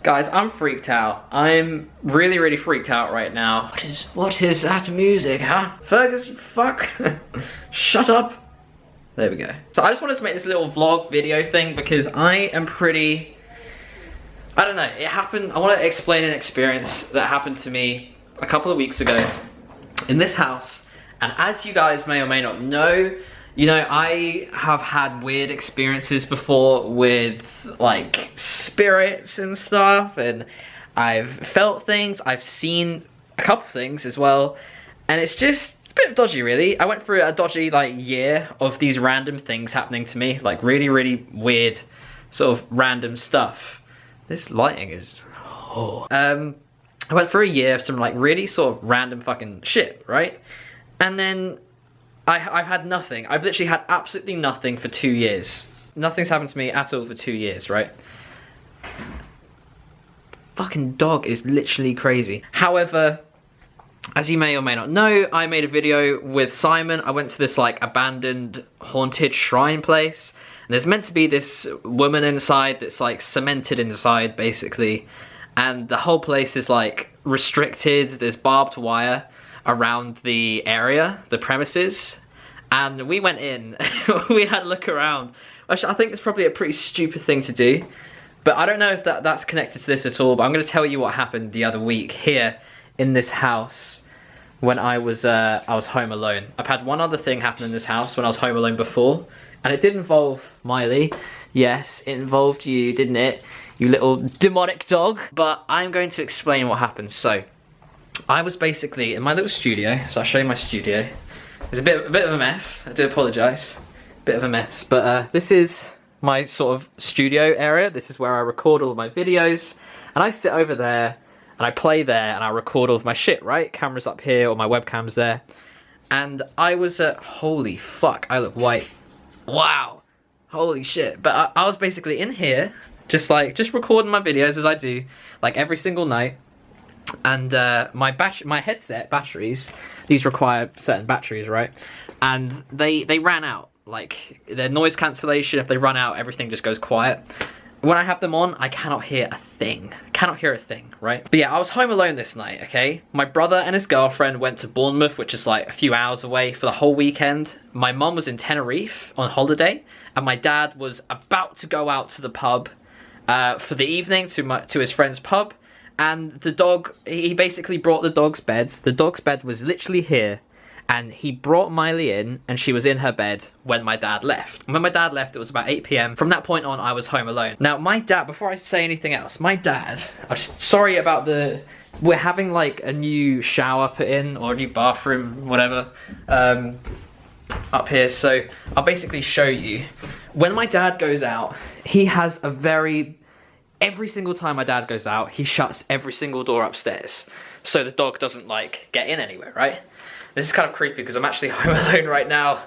Guys, I'm freaked out. I'm really, really freaked out right now. What is that music, huh? Fergus, you fuck. Shut up. There we go. So I just wanted to make this little vlog video thing because I am pretty... I don't know, it happened... I want to explain an experience that happened to me a couple of weeks ago in this house. And as you guys may or may not know, you know, I have had weird experiences before with like spirits and stuff, and I've felt things, I've seen a couple things as well, and it's just a bit dodgy really. I went through a dodgy like year of these random things happening to me, like really, really weird sort of random stuff. This lighting is... oh. I went through a year of some like really sort of random fucking shit, right? And then I've had nothing. I've literally had absolutely nothing for 2 years. Nothing's happened to me at all for 2 years, right? Fucking dog is literally crazy. However, as you may or may not know, I made a video with Simon. I went to this like abandoned haunted shrine place. And there's meant to be this woman inside that's like cemented inside basically. And the whole place is like restricted. There's barbed wire around the area, the premises, and we went in. We had a look around, which I think is probably a pretty stupid thing to do, but I don't know if that's connected to this at all. But I'm going to tell you what happened the other week here in this house when I was home alone. I've had one other thing happen in this house when I was home alone before, and it did involve Miley. Yes, it involved you, didn't it, you little demonic dog? But I'm going to explain what happened. So I was basically in my little studio, so I'll show you my studio. It's a bit of a mess, I do apologise. Bit of a mess, but this is my sort of studio area. This is where I record all of my videos, and I sit over there, and I play there, and I record all of my shit, right? Camera's up here, or my webcam's there. And I was holy fuck, I look white. Wow, holy shit. But I was basically in here, just recording my videos as I do, like every single night. And my headset batteries, these require certain batteries, right? And they ran out. Like their noise cancellation, if they run out, everything just goes quiet. When I have them on, I cannot hear a thing. Cannot hear a thing, right? But yeah, I was home alone this night, okay? My brother and his girlfriend went to Bournemouth, which is like a few hours away, for the whole weekend. My mum was in Tenerife on holiday, and my dad was about to go out to the pub for the evening to his friend's pub. And the dog, he basically brought the dog's bed. The dog's bed was literally here. And he brought Miley in, and she was in her bed when my dad left. When my dad left, it was about 8 PM. From that point on, I was home alone. Now, my dad, before I say anything else, my dad, I'm just sorry about we're having like a new shower put in, or a new bathroom, whatever, up here. So I'll basically show you. When my dad goes out, he has every single time my dad goes out, he shuts every single door upstairs. So the dog doesn't like get in anywhere, right? This is kind of creepy because I'm actually home alone right now.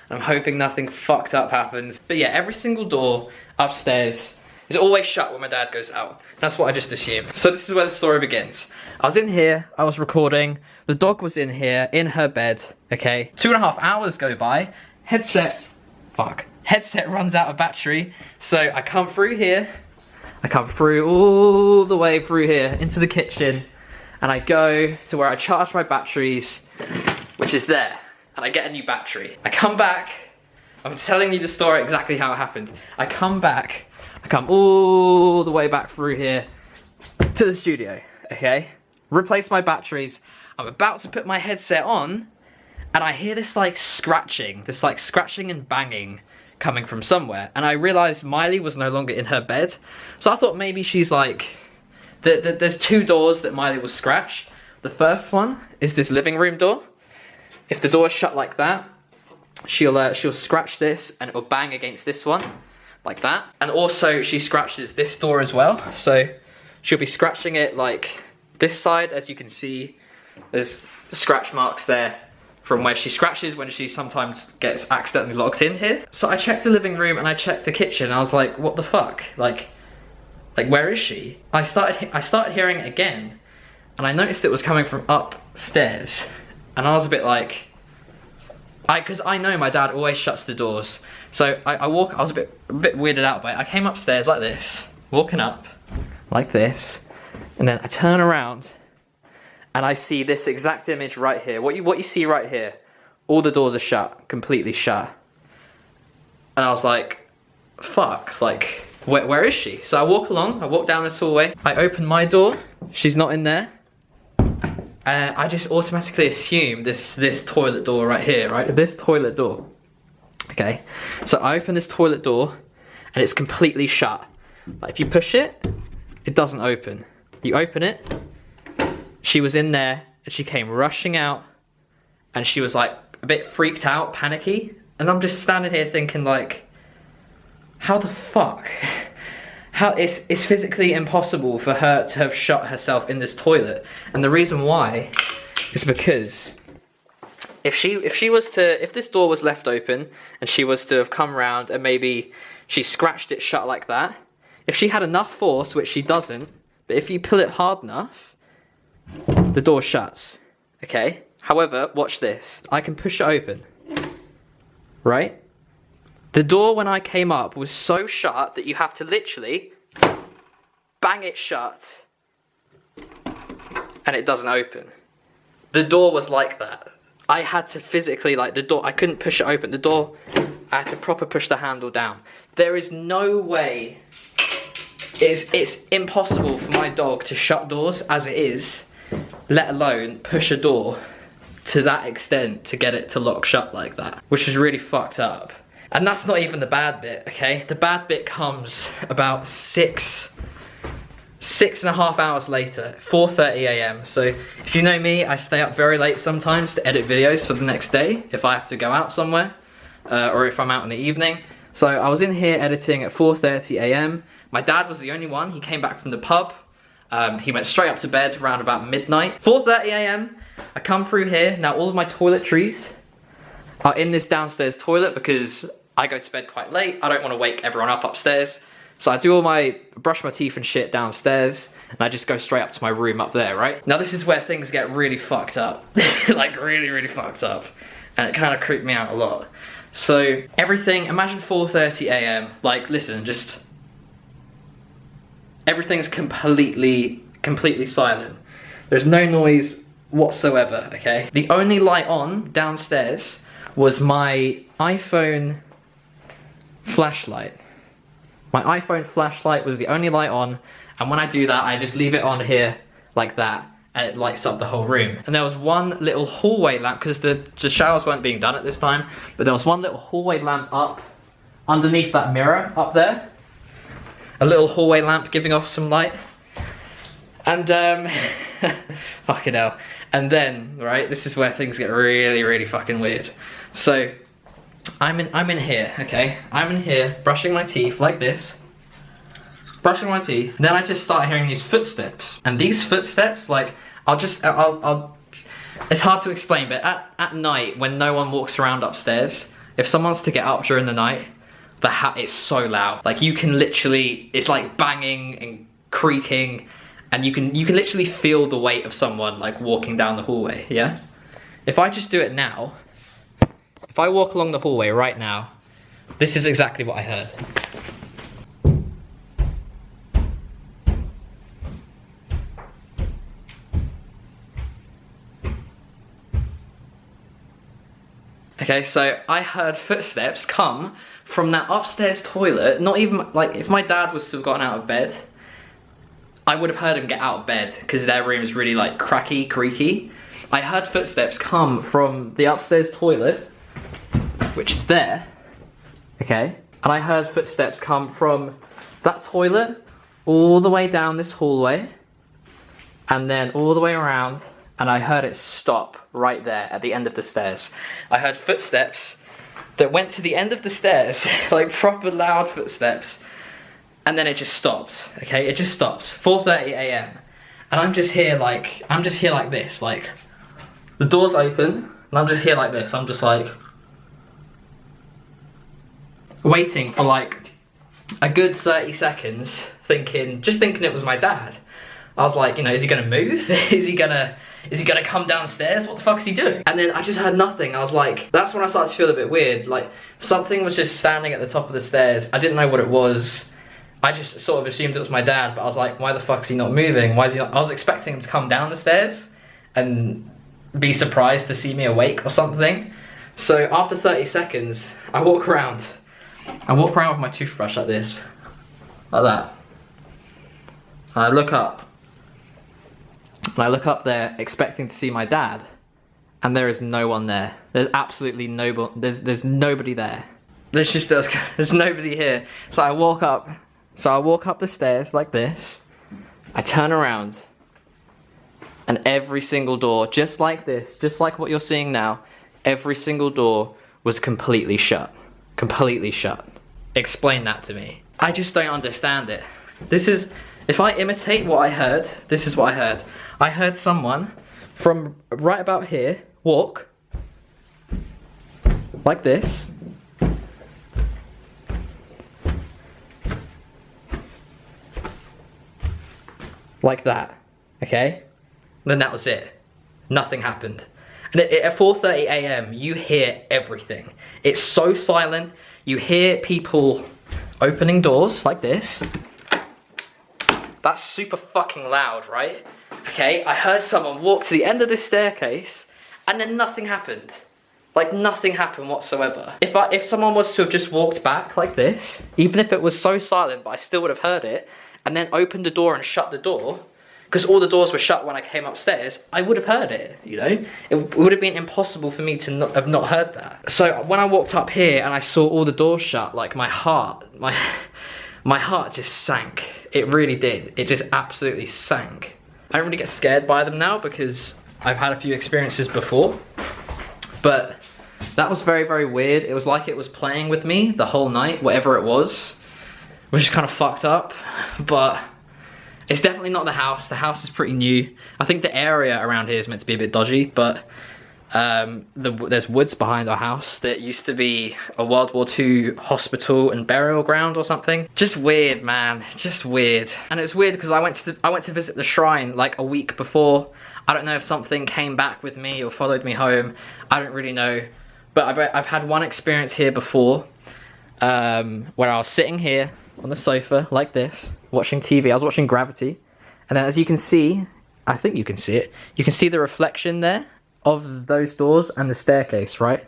I'm hoping nothing fucked up happens. But yeah, every single door upstairs is always shut when my dad goes out. That's what I just assumed. So this is where the story begins. I was in here, I was recording, the dog was in here, in her bed, okay? 2.5 hours go by, headset runs out of battery. So I come through here, I come through all the way through here into the kitchen, and I go to where I charge my batteries, which is there, and I get a new battery. I come back, I'm telling you the story exactly how it happened. I come all the way back through here to the studio, okay? Replace my batteries. I'm about to put my headset on, and I hear this like scratching and banging coming from somewhere, and I realized Miley was no longer in her bed. So I thought maybe she's like, there's 2 doors that Miley will scratch. The first one is this living room door. If the door is shut like that, she'll scratch this, and it'll bang against this one, like that. And also she scratches this door as well. So she'll be scratching it like this side, as you can see. There's scratch marks there from where she scratches when she sometimes gets accidentally locked in here. So I checked the living room and I checked the kitchen, and I was like, what the fuck? Like where is she? I started hearing it again, and I noticed it was coming from upstairs, and I was a bit like, because I know my dad always shuts the doors. So I was a bit weirded out by it. I came upstairs like this, walking up, like this, and then I turn around and I see this exact image right here. What you see right here, all the doors are shut, completely shut. And I was like, fuck, like, where is she? So I walk along, I walk down this hallway, I open my door, she's not in there. And I just automatically assume this toilet door right here, right? This toilet door. Okay, so I open this toilet door and it's completely shut. Like if you push it, it doesn't open. You open it, she was in there and she came rushing out and she was like a bit freaked out, panicky. And I'm just standing here thinking like, how the fuck? How it's physically impossible for her to have shut herself in this toilet. And the reason why is because if this door was left open and she was to have come around and maybe she scratched it shut like that, if she had enough force, which she doesn't, but if you pull it hard enough, the door shuts, okay? However, watch this. I can push it open, right? The door when I came up was so shut that you have to literally bang it shut and it doesn't open. The door was like that. I had to physically, like the door, I couldn't push it open. The door, I had to proper push the handle down. There is no way, it's impossible for my dog to shut doors as it is, let alone push a door to that extent to get it to lock shut like that, which is really fucked up. And that's not even the bad bit, okay? The bad bit comes about six and a half hours later, 4:30 AM. So if you know me, I stay up very late sometimes to edit videos for the next day if I have to go out somewhere or if I'm out in the evening. So I was in here editing at 4:30 AM. My dad was the only one. He came back from the pub. He went straight up to bed around about midnight. 4:30 AM, I come through here. Now all of my toiletries are in this downstairs toilet because I go to bed quite late. I don't want to wake everyone up upstairs. So I do brush my teeth and shit downstairs, and I just go straight up to my room up there, right? Now this is where things get really fucked up. Like really, really fucked up. And it kind of creeped me out a lot. So everything, imagine 4:30 AM, like listen, just, everything's completely silent. There's no noise whatsoever, okay? The only light on downstairs was my iPhone flashlight. My iPhone flashlight was the only light on, and when I do that, I just leave it on here like that, and it lights up the whole room. And there was one little hallway lamp, because the showers weren't being done at this time, but there was one little hallway lamp up underneath that mirror up there. A little hallway lamp giving off some light. And fucking hell. And then, right, this is where things get really, really fucking weird. So I'm in here, okay? I'm in here brushing my teeth like this. Brushing my teeth. Then I just start hearing these footsteps. And these footsteps, like, it's hard to explain, but at night when no one walks around upstairs, if someone's to get up during the night, it's so loud. Like you can literally, it's like banging and creaking, and you can literally feel the weight of someone like walking down the hallway, yeah? If I just do it now, if I walk along the hallway right now, this is exactly what I heard. Okay, so I heard footsteps come from that upstairs toilet. Not even, like, if my dad was to have gotten out of bed, I would have heard him get out of bed because their room is really like cracky, creaky. I heard footsteps come from the upstairs toilet, which is there, okay? And I heard footsteps come from that toilet all the way down this hallway and then all the way around, and I heard it stop right there at the end of the stairs. I heard footsteps that went to the end of the stairs, like proper loud footsteps, and then it just stopped, okay? It just stopped, 4:30 AM. And I'm just here like this, like, the door's open, and I'm just here like this. I'm just like, waiting for like a good 30 seconds, just thinking it was my dad. I was like, you know, is he gonna move? Is he gonna come downstairs? What the fuck is he doing? And then I just heard nothing. I was like, that's when I started to feel a bit weird. Like, something was just standing at the top of the stairs. I didn't know what it was. I just sort of assumed it was my dad, but I was like, why the fuck's he not moving? Why is he not? I was expecting him to come down the stairs and be surprised to see me awake or something. So after 30 seconds, I walk around. I walk around with my toothbrush like this. Like that. And I look up. And I look up there expecting to see my dad. And there is no one there. There's absolutely there's nobody there. There's nobody here. So I walk up the stairs like this. I turn around. And every single door, just like this, just like what you're seeing now, every single door was completely shut. Completely shut. Explain that to me. I just don't understand it. If I imitate what I heard, this is what I heard. I heard someone from right about here walk like this. Like that, okay? And then that was it. Nothing happened. And at 4:30 AM, you hear everything. It's so silent. You hear people opening doors like this. That's super fucking loud, right? Okay, I heard someone walk to the end of this staircase and then nothing happened. Like nothing happened whatsoever. If someone was to have just walked back like this, even if it was so silent, but I still would have heard it, and then opened the door and shut the door, because all the doors were shut when I came upstairs, I would have heard it, you know? It would have been impossible for me to have not heard that. So when I walked up here and I saw all the doors shut, like my heart just sank. It really did. It just absolutely sank. I don't really get scared by them now because I've had a few experiences before. But that was very, very weird. It was like it was playing with me the whole night, whatever it was. Which is kind of fucked up, but it's definitely not the house. The house is pretty new. I think the area around here is meant to be a bit dodgy, but there's woods behind our house that used to be a World War II hospital and burial ground or something. Just weird, man. Just weird. And it's weird because I went to visit the shrine like a week before. I don't know if something came back with me or followed me home. I don't really know. But I've had one experience here before where I was sitting here on the sofa like this, watching TV. I was watching Gravity, and then as you can see, I think you can see it, you can see the reflection there of those doors and the staircase, right?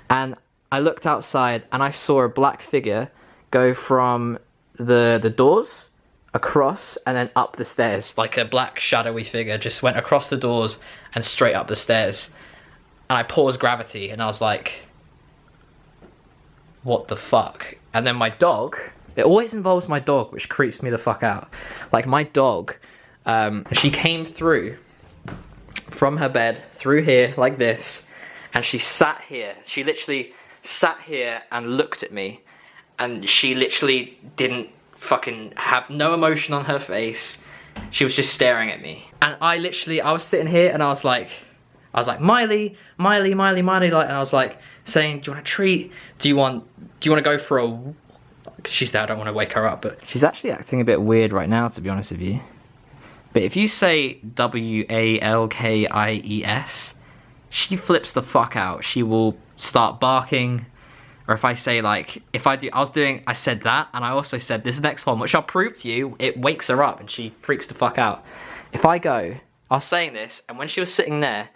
And I looked outside and I saw a black figure go from the doors across and then up the stairs. Like a black shadowy figure just went across the doors and straight up the stairs. And I paused Gravity and I was like, what the fuck? And then my dog, it always involves my dog, which creeps me the fuck out. Like my dog, she came through from her bed, through here, like this, and she sat here. She literally sat here and looked at me, and she literally didn't fucking have no emotion on her face. She was just staring at me. And I was sitting here and I was like, Miley, Miley, Miley, Miley, like, and I was like saying, do you want a treat? Do you want to go for a... She's there, I don't want to wake her up, but... She's actually acting a bit weird right now, to be honest with you. But if you say W-A-L-K-I-E-S, she flips the fuck out. She will start barking. Or if I say like, I said that, and I also said this next one, which I'll prove to you, it wakes her up and she freaks the fuck out. If I was saying this, and when she was sitting there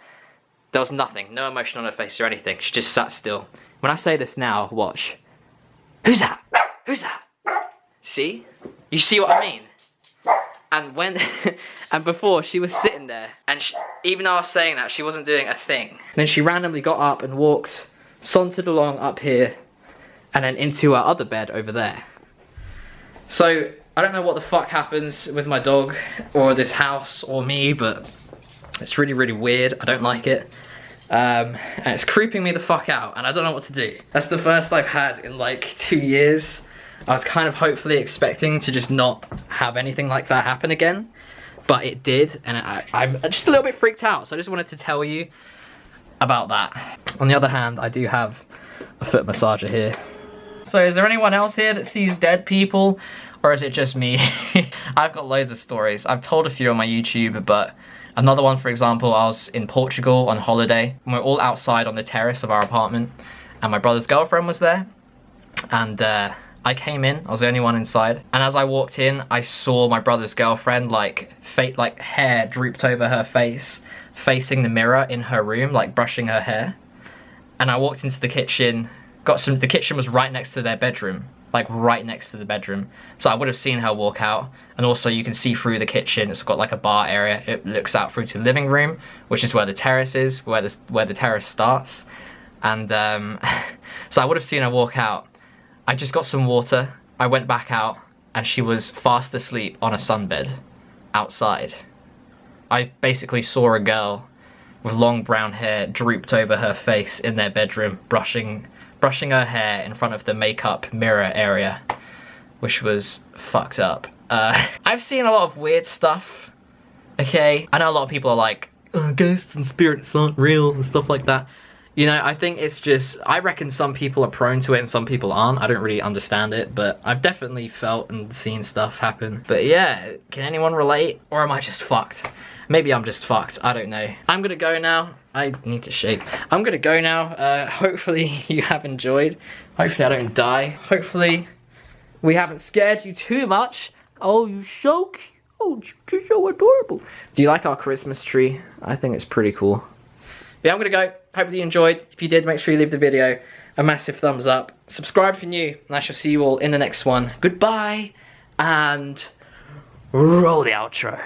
was nothing, no emotion on her face or anything. She just sat still. When I say this now, watch. Who's that? Who's that? See? You see what I mean? And and before she was sitting there, and even though I was saying that, she wasn't doing a thing. Then she randomly got up and walked, sauntered along up here, and then into her other bed over there. So, I don't know what the fuck happens with my dog, or this house, or me, but it's really, really weird. I don't like it. And it's creeping me the fuck out, and I don't know what to do. That's the first I've had in like 2 years. I was kind of hopefully expecting to just not have anything like that happen again, but it did, and I'm just a little bit freaked out, so I just wanted to tell you about that. On the other hand, I do have a foot massager here. So is there anyone else here that sees dead people, or is it just me? I've got loads of stories. I've told a few on my YouTube, but another one, for example, I was in Portugal on holiday, and we're all outside on the terrace of our apartment, and my brother's girlfriend was there, and I came in, I was the only one inside, and as I walked in, I saw my brother's girlfriend, like hair drooped over her face, facing the mirror in her room, like brushing her hair. And I walked into the kitchen, the kitchen was right next to their bedroom, like right next to the bedroom. So I would have seen her walk out, and also you can see through the kitchen, it's got like a bar area, it looks out through to the living room, which is where the terrace is, where the terrace starts. And so I would have seen her walk out. I just got some water, I went back out, and she was fast asleep on a sunbed outside. I basically saw a girl with long brown hair drooped over her face in their bedroom, brushing her hair in front of the makeup mirror area, which was fucked up. I've seen a lot of weird stuff, okay? I know a lot of people are like, oh, ghosts and spirits aren't real and stuff like that. You know, I think it's just, I reckon some people are prone to it and some people aren't. I don't really understand it, but I've definitely felt and seen stuff happen. But yeah, can anyone relate? Or am I just fucked? Maybe I'm just fucked, I don't know. I'm gonna go now. I need to shave. I'm gonna go now. Hopefully you have enjoyed. Hopefully I don't die. Hopefully we haven't scared you too much. Oh, you're so cute. You're so adorable. Do you like our Christmas tree? I think it's pretty cool. Yeah, I'm gonna go. Hopefully you enjoyed. If you did, make sure you leave the video a massive thumbs up. Subscribe if you're new, and I shall see you all in the next one. Goodbye, and roll the outro.